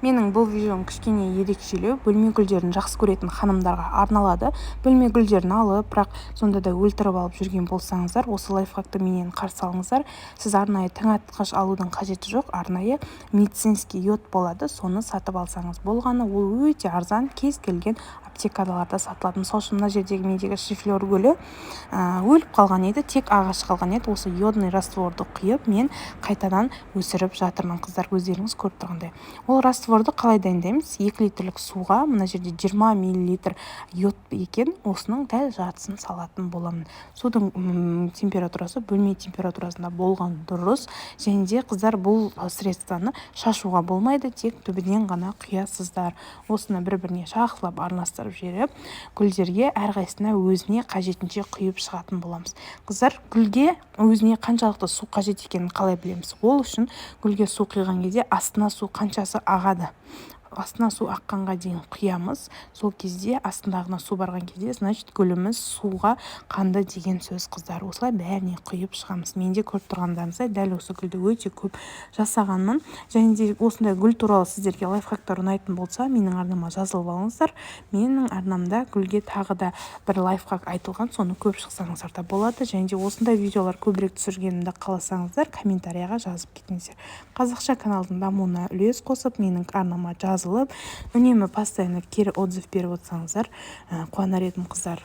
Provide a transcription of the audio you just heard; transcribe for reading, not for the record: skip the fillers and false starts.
Менің бұл видеом кішкене ерекшелеу, бөлме гүлдерін жақсы көретін ханымдарға арналады. Бөлме гүлдерін алып, бірақ сонда да өлтіріп алып жүрген болсаңыздар, осы лайфхакты менен қарсы алыңыздар. Сіз арнайы тыңайтқыш алудың қажеті жоқ, арнайы медицинский йод болады, соны сатып алсаңыз болғаны. Ол өте арзан, кез келген аптекаларда сатылады. Мысалы үшін мына жердегі мендегі шифлер гүлі өліп қалған еді, тек ағашы қалған еді. Осы йодный растворды құйып, мен қайтадан өсіріп жатырмын, қыздар, өздеріңіз көріп тұрғандай. Ол растворды қалай дайындаймыз? 2 литрлік суға, мына жерде 20 мл йод екен, осының дәл жартысын салатын боламын. Судың температурасы бөлме температурасында болған дұрыс. Және де, қыздар, бұл средствоны шашуға болмайды, тек түбінен ғана құясыздар. Осыны бір-біріне жақсылап араластырып жіберіп, гүлдерге әрқайсысына өзіне қажетінше құйып шығатын боламыз. Қыздар, гүлге өзіне қаншалықты су қажет екенін қалай білеміз? Ол үшін гүлге су құйған кезде астына су қаншасы ағады, астына су аққанға дейін құямыз. Сол кезде астындағына су барған кезде, значит, гүліміз суға қанды деген сөз, қыздар. Осылай бәріне құйып шығамыз. Менде көріп тұрғандарыңыздай дәл осы гүлді өте көп жасағанмын. Және де осындай гүл туралы сіздерге лайфхактар ұнайтын болса, менің арнама жазылып алыңыздар. Менің арнамда гүлге тағы да бір лайфхак айтылған, соны көріп шықсаңыздар да болады. Және де осындай видеолар көбірек түсіргенімді қаласаңыздар, комментарияға жазып кетіңіздер. Қазақша каналдың дамуына үлес қосып, менің арнама жазылып, үнемі постоянно кері отзыв беріп отырсаңыздар, қуанар едім, қыздар.